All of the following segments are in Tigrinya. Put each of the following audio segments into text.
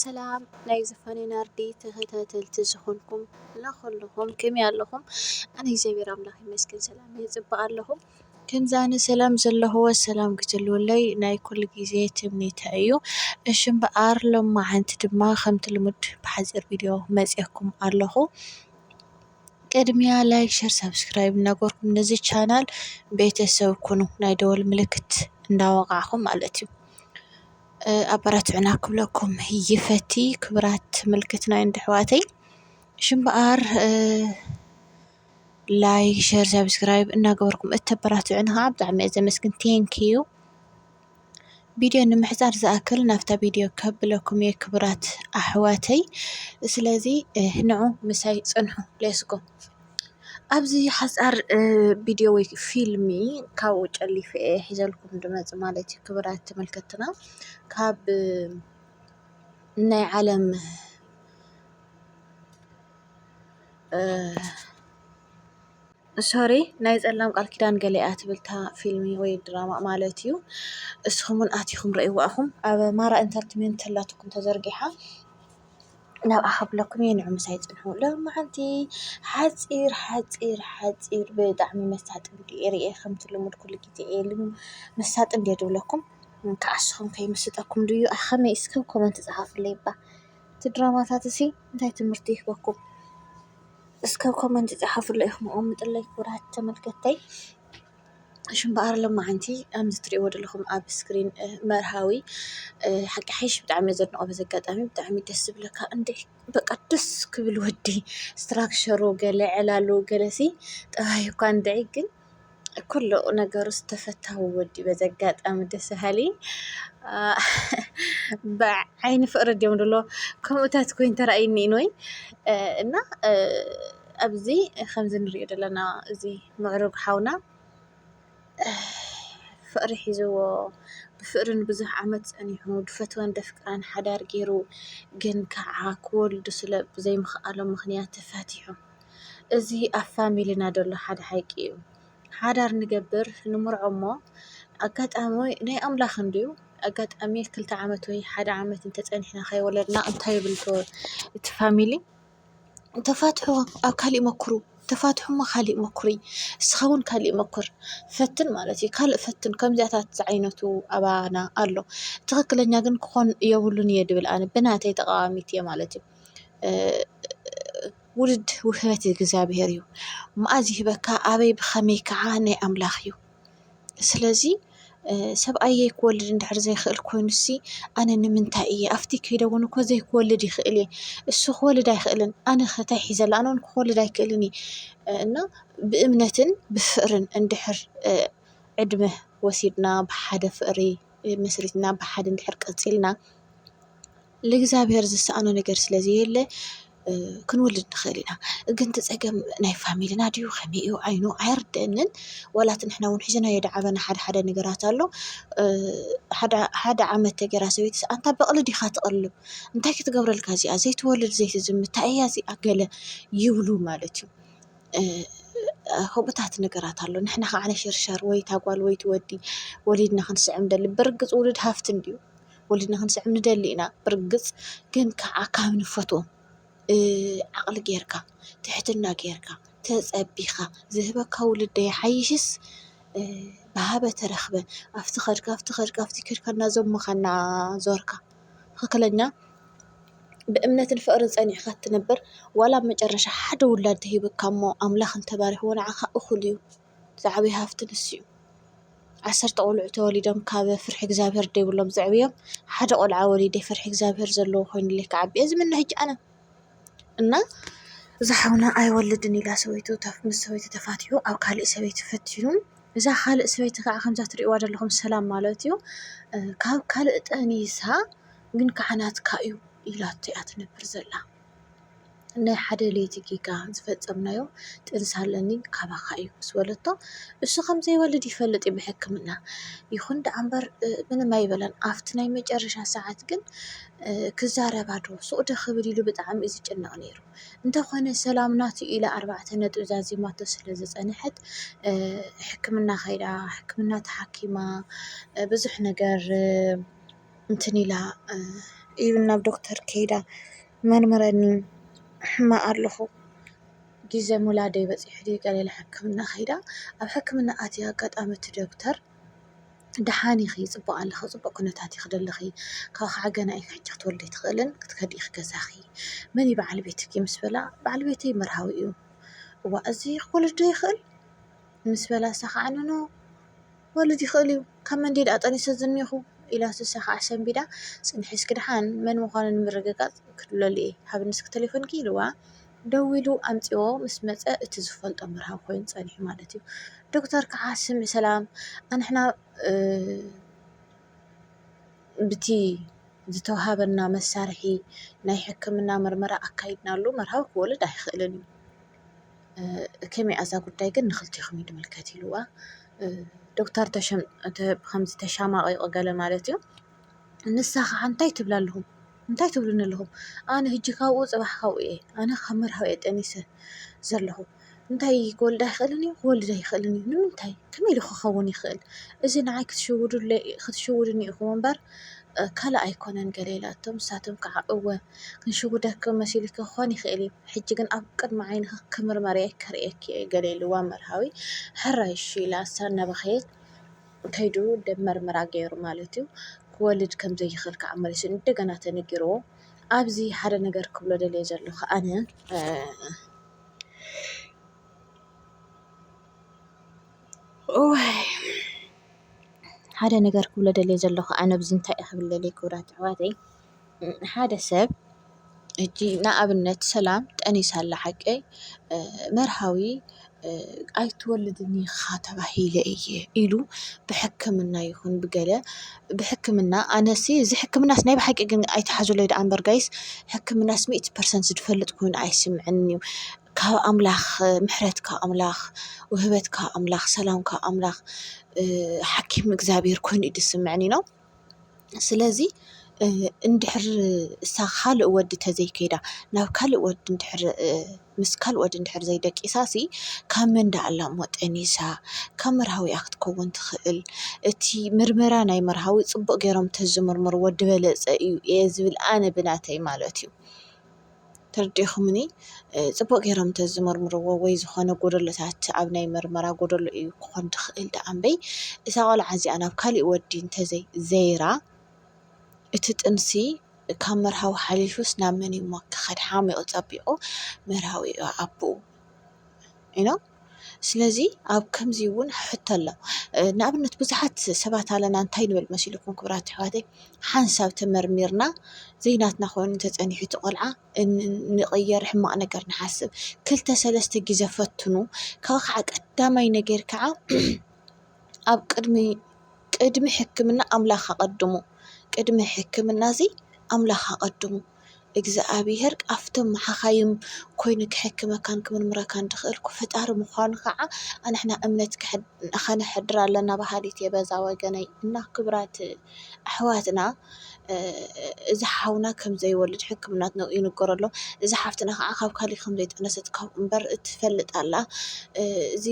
ሰላም ናይ ዝፈነ ናርዲ ተኸታተልቲ ዝኾንኩም ለኹልኹም ከመይ ኣለኹም? ኣነ እግዚአብሔር ኣምላኽ ይመስገን ሰላም ይጽባእ ኣለኹ። ከምዛነ ሰላም ዘለኽዎ ሰላም ክጅልወለይ ናይ ኩሉ ግዜ ትምኒተይ እዩ። እሺ እምበኣር ሎማዓንቲ ድማ ከምቲ ልሙድ ብሓፂር ቪድዮ መፂአኩም ኣለኹ። ቅድሚያ ላይክ ሸር ሰብስክራይብ እናገበርኩም ነዚ ቻናል ቤተሰብ ኩኑ ናይ ደወል ምልክት እንዳወቃዕኹም ማለት እዩ። ኣበራትዕና ክብለኩም ይፈቲ ክብራት ምልክትና እንድሕዋተይ ሽምበኣር ላይክ ሸር ሰብስክራይብ እናገበርኩም እተበራትዕና ከዓ ብጣዕሚ እየ ዘመስግን ቴንኪዩ። ቪድዮ ንምሕፃር ዝኣክል ናብታ ቪድዮ ከብለኩም እየ ክብራት ኣሕዋተይ። ስለዚ ንዑ ምሳይ ፅንሑ ሌስጎ። ኣብዚ ሓፃር ቪድዮ ወይ ፊልሚ ካብኡ ጨሊፈ እየ ሒዘልኩም ድመፅእ ማለት እዩ። ክብራት ተመልከትና ካብ ናይ ዓለም ናይ ፀላም ቃል ኪዳን ገሊኣ ትብልታ ፊልሚ ወይ ድራማ ማለት እዩ። እስኹምን ኣቲኹም ርእይዋ ኢኹም ኣብ ማራ ኢንተርቴንመንት ህላትኩም ተዘርጊሓ ናብኣ ከብለኩም እየ። ንዑ ምሳይ ፅንሑ ሎማዓንቲ ሓፂር ብጣዕሚ መሳጥን ሪአ ከምቲ ልሙድ ኩሉ ግዜ መሳጥን ድየ ድብለኩም ከዓስኹም ከይመስጠኩም ድዩ? ከመይ እስኪ ኮመንት ፃሓፉለይ ባ እቲ ድራማታት እሲ እንታይ ትምህርቲ ይህበኩም? እስኪ ኮመንት ፃሓፉለይ ኢኹም ቅምጥለይ ክብራት ተመልከተይ። ሽምበኣር ሎማዓንቲ ከምዚ ትሪእዎ ዘለኹም ኣብ ስክሪን መርሃዊ ሓቂ ሓይሽ ብጣዕሚ እየ ዘድንቆ። በዚ ኣጋጣሚ ብጣዕሚ ደስ ዝብለካ እንድዒ በቃ ደስ ክብል ወዲ ስትራክቸሩ ገለ ዕላሉ ገለሲ ጥባይ እኳ እንድዒ ግን ኩሉ ነገሩ ዝተፈታዊ ወዲ በዚ ኣጋጣሚ ደስ በሃሊ ብዓይኒ ፍቅሪ ድዮም ድብሎ ከምኡታት ኮይን ተራእይኒ ወይ እና ኣብዚ ከምዚ ንሪኦ ዘለና እዚ ምዕሩግ ሓውና ፍቅሪ ሒዝዎ ብፍቅሪ ንብዙሕ ዓመት ፀኒሑ ድፈትወን ደፍቅራን ሓዳር ገይሩ ግን ከዓ ክወልዱ ስለ ብዘይምኽኣሎም ምክንያት ተፋቲሖም እዚ ኣብ ፋሚሊና ዘሎ ሓደ ሓቂ እዩ። ሓዳር ንገብር ንምርዖ እሞ ኣጋጣሚ ናይ ኣምላኽ እንድዩ ኣጋጣሚ 2 ዓመት ወይ 1 ዓመት እንተፀኒሕና ከይወለድና እንታይ ይብል እቲ ፋሚሊ ተፋትሑ ኣብ ካሊእ መክሩ ተፋትሑ እሞ ካሊእ መክሩ እስኻ እውን ካሊእ መኩር ፈትን ማለት እዩ። ካልእ ፈትን ከምዚኣታት ዝዓይነቱ ኣባና ኣሎ። ትክክለኛ ግን ክኾን የብሉን እየ ድብል ኣነ ብናተይ ተቃዋሚት እየ ማለት እዩ። ውልድ ውህበት እግዚኣብሔር እዩ መዓዝ ይህበካ ኣበይ ብኸመይ ከዓ ናይ ኣምላኽ እዩ። ስለዚ ሰብኣየ ክወልድ እንድሕር ዘይክእል ኮይኑሲ ኣነ ንምንታይ እየ ኣብቲ ከይደ እውን እኮ ዘይክወልድ ይኽእል እየ እሱ ክወልድ ኣይክእልን ኣነ እንታይ ሒዘላ ኣነ እውን ክወልድ ኣይክእልን እየ እና ብእምነትን ብፍቅርን እንድሕር ዕድመ ወሲድና ብሓደ ፍቅሪ መስሪትና ብሓደ እንድሕር ቀፂልና ለእግዚኣብሔር ዝሰኣኖ ነገር ስለዘየለ ክንወልድ ንኽእል ኢና። ግን እቲ ፀገም ናይ ፋሚሊና ድዩ ከመይ እዩ ዓይኑ ኣይርድአንን። ዋላት ንሕና እውን ሒዝናዮ ዳዕበና ሓደ ነገራት ኣሎ። 1 ዓመት ተገይራ ሰበይቲ ኣንታ በቕሊ ዲኻ ትቕልብ እንታይ ክትገብረልካ እዚኣ ዘይትወልድ ዘይትዝምት እንታይ እያ እዚኣ ገለ ይብሉ ማለት እዩ። ከምኡታት ነገራት ኣሎ። ንሕና ከዓ ሽርሻር ወይ ታጓል ወይ ትወዲ ወሊድና ክንስዕም ንደሊ ብርግፅ ውሉድ ሃፍትን ድዩ ወሊድና ክንስዕም ንደሊ ኢና ብርግፅ ግን ከዓ ካብ ንፈትዎም ዓቕሊ ጌርካ ትሕትና ጌርካ ተፀቢኻ ዝህበካ ውልድ የሓይሽስ ብሃበ ተረኽበ ኣብቲ ከድካ እናዘሙኻ እናዞርካ ትክክለኛ ብእምነትን ፍቅርን ፀኒዕካ እትነብር ዋላ ኣብ መጨረሻ ሓደ ውላድ ተሂብካ እሞ ኣምላኽ እንተባሪኽዎ ንዓኻ እኹል እዩ። ዝዓበየ ሃፍቲ ንሱ እዩ። 10 ቆልዑ ተወሊዶም ካብ ፍርሒ እግዚኣብሔር ዘይብሎም ዘዕብዮም ሓደ ቆልዓ ወሊደ ፍርሒ እግዚኣብሔር ዘለዎ ኮይኑለይ ክዓቢ እየ ዝምነ ሕጂ ኣነ እና እዛ ሓውና ኣይወልድን ኢላ ሰበይቱ ምስ ሰበይቱ ተፋቲሑ ኣብ ካሊእ ሰበይቲ ፈቲኑ እዛ ካልእ ሰበይቲ ከዓ ከምዛ ትሪእዋ ዘለኹም ሰላም ማለት እዩ ካብ ካልእ ጠኒሳ ግን ከዓ ናትካ እዩ ኢላቶ እያ ትነብር ዘላ። ናይ ሓደ ለይቲ ጌጋ ዝፈፀምናዮ ጥንሲ ኣለኒ ካባኻ እዩ ምስ በለቶ እሱ ከምዘይወልድ ይፈልጥ እዩ ብሕክምና ይኹን ደኣ እምበር ምንም ኣይበለን። ኣብቲ ናይ መጨረሻ ሰዓት ግን ክዛረባ ዶ ሱቕ ዶ ክብል ኢሉ ብጣዕሚ እዩ ዝጭነቕ ነይሩ። እንተኾነ ሰላም ናቱ ኢላ 4 ነጥቢ ዛዚማቶ ስለ ዝፀንሐት ሕክምና ከይዳ ሕክምና ተሓኪማ ብዙሕ ነገር እንትን ኢላ إيبنا بدكتور كيدا مرمرني ما أرلخو جزء مولادي بس يحدي قال لي حكمنا خيدا أو حكمنا آتيها قد أمت دكتور دحاني خي صبوا على خصبوا كنا تاتي خدل خي كاخ عجنا أي حاجة تولي تخلن كتخدي خكساخي ماني بعل بيتك مسفلا بعل بيتي مرهويو وأزي ولد يخل مسفلا سخ عنو ولد يخليو كمان ديد أتاني سزنيخو إلى سخ عشان بدا سنحس كدحان من مقارن المرققات كله لي حاب نسك تليفون كيلوا دويلو أمتيو مسمت اتزفلت أمرها خوين صاني مالتي دكتور كعاسم سلام أنا إحنا بتي زتوهابنا مسارحي ناي حكمنا مرمرة أكايدنا له مرهاو ولد يخلني كمي أزا قداي قد نخلتي خميد ملكاتي لوا دكتور بخمس تشامع أي قال مالتي النساخ عن تاي تبلا لهم انتي تبلن لهم أنا هجي كاو صباح خوي أنا خمر هويت أنيسة زلهم انتي يقول ده يخلني هو اللي ده يخلني من انتي كمي لخو خوني خل إذن عايك تشوروا اللي خدشورني أخو منبر كلا أيقونن قليلاتهم ساتهم كعقوة كنشوفوا دك مسيلك خواني خيلي حجي كن أبقد معين كمر مريك كريك قليل وامر هاوي حرايشي لا سرنا بخيت كيدو دمر مراغير مالتيو كولد كم زي خلك عمل شيء انت جنا تنجرو أبزي حدا نجر كبلا دليل جلخ أنا أوه حدا نجر كبلا دليل جلخ أنا بزنتي أخبل لي كورات عواتي حدا سب እጂ ንኣብነት ሰላም ጠኒሳላ ሓቀይ መርሃዊ ኣይትወልድኒ ኢኻ ተባሂለ እየ ኢሉ ብሕክምና ይኹን ብገለ ብሕክምና ኣነሲ እዚ ሕክምናስ ናይ ብሓቂ ግን ኣይተሓዙለይ ደኣ እምበር ጋይስ ሕክምናስ 100% ዝድፈልጥ ኮይኑ ኣይስምዐኒ እዩ ካብ ኣምላኽ ምሕረት ካብ ኣምላኽ ውህበት ካብ ኣምላኽ ሰላም ካብ ኣምላኽ ሓኪም እግዚአብሔር ኮይኑ እዩ ዝስምዐኒ ነው ስለዚ እንድሕር እሳ ካልእ ወዲ ተዘይከይዳ ናብ ካልእ ወዲ እንድሕር ምስ ካልእ ወዲ እንድሕር ዘይደቂሳሲ ካብ መንዳ ኣላ እሞ ጠኒሳ ካብ መርሃዊኣ ክትከውን ትኽእል እቲ ምርመራ ናይ መርሃዊ ፅቡቅ ገይሮም ተዝምርምርዎ ወዲ በለፀ እዩ እየ ዝብል ኣነ ብናተይ ማለት እዩ ተረዲእኹምኒ ፅቡቅ ገይሮም ተዝምርምርዎ ወይ ዝኾነ ጎደሎታት ኣብ ናይ ምርመራ ጎደሎ እዩ ክኾን ትኽእል ደኣ እምበይ እዛ ቆልዓ እዚኣ ናብ ካልእ ወዲ እንተዘይ ዘይራ እቲ ጥንሲ ካብ መርሃዊ ሓሊፉስ ናብ መን እሞ ክኸድ ሓሚቑ ፀቢቑ መርሃዊ ኣቦኡ ኢኖ ስለዚ ኣብ ከምዚ እውን ሕቶ ኣሎ ንኣብነት ብዙሓት ሰባት ኣለና እንታይ ንብል መሲልኩም ክብራት ኣሕዋተይ ሓንሳብ ተመርሚርና ዘይናትና ኮይኑ ተፀኒሑ እቲ ቆልዓ ንቕየር ሕማቕ ነገር ንሓስብ 2-3 ግዜ ፈትኑ ካብ ከዓ ቀዳማይ ነገር ከዓ ኣብ ቅድሚ ሕክምና ኣምላኽ ኣቐድሙ ቅድሚ ሕክምና እዚ ኣምላኽ ኣቐድሙ እግዚኣብሔር ኣፍቶም ሓኻይም ኮይኑ ክሕክመካን ክምርምረካን ድኽእል ፈጣሪ ምዃኑ ከዓ ኣንሕና እምነት ከነሕድር ኣለና ባህሊት እየ በዛ ወገነይ እና ክብራት ኣሕዋትና እዚ ሓውና ከም ዘይወልድ ሕክምናት ነው ይንገሮ ኣሎ እዚ ሓፍትና ከዓ ካብ ካሊእ ከም ዘይጠነሰት ካብ እምበር እትፈልጥ ኣላ እዚ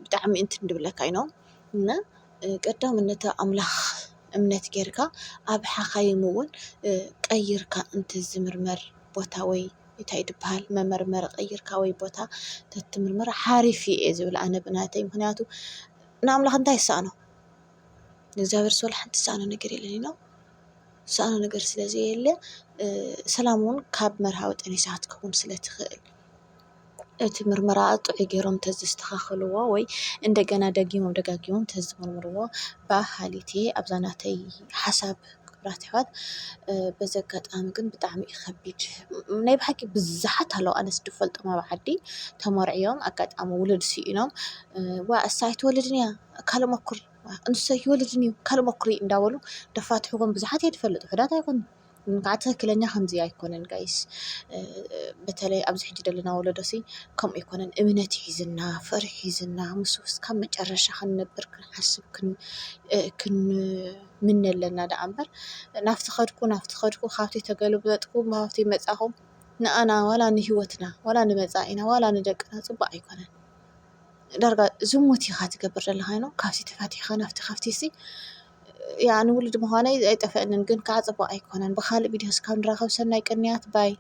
ብጣዕሚ እንትን እንድብለካ ኢና እና ቀዳምነት ኣምላኽ እምነት ጌርካ ኣብ ሓኻይም እውን ቀይርካ እንተዝምርመር ቦታ ወይ እንታይ ድበሃል መመርመሪ ቀይርካ ወይ ቦታ ተትምርመር ሓሪፍ እየ ዝብል ኣነ ብናተይ ምክንያቱ ንኣምላኽ እንታይ ይሰኣኖ ንእግዚአብሔር ዝወል ሓንቲ ዝሰኣኖ ነገር የለን ኢኖ ዝሰኣኖ ነገር ስለዘየለ ሰላም እውን ካብ መርሃዊ ጠኒሳ ክትከውን ስለትኽእል እቲ ምርመራ ጥዑይ ገይሮም ተዘስተኻኽልዎ ወይ እንደገና ደጊሞም ደጋጊሞም ተዝምርምርዎ ባህሊት እየ ኣብዛ ናተይ ሓሳብ ክብራት ኣሕዋት በዚ ኣጋጣሚ ግን ብጣዕሚ እዩ ከቢድ ናይ ብሓቂ ብዙሓት ኣለዉ ኣነ ዝፈልጦም ኣብ ዓዲ ተመርዕዮም ኣጋጣሚ ውሉድ ስኢኖም ዋ እሳ ኣይትወልድን እያ ካልእ ሞክር እንሱ ይወልድን እዩ ካልእ ሞክሪ እንዳበሉ ደፋትሕዎም ብዙሓት እየ ዝፈልጥ ውሑዳት ኣይኮኑን ከዓ ትክክለኛ ከምዚ ኣይኮነን ጋይስ በተለይ ኣብዚ ሕጂ ዘለና ወለዶሲ ከምኡ ኣይኮነን እምነት ሒዝና ፍቕሪ ሒዝና ምስ ካብ መጨረሻ ክንነብር ክንሓስብ ክንምን ኣለና ደኣ እምበር ናፍቲ ኸድኩ ካብቲ ተገልበጥኩም ካብቲ መፃኹም ንኣና ዋላ ንሂወትና ዋላ ንመፃኢና ዋላ ንደቅና ፅቡቅ ኣይኮነን ዳርጋ ዝሙት ኢኻ ትገብር ዘለኻ ኢኖ ካብቲ ተፋቲሕኻ ናፍቲ ካብቲ ሲ يعني ولد مهاني أي طفئنن جن كعصب أيقونن بخالي فيديوس كام نراخب سناي قنيات باي.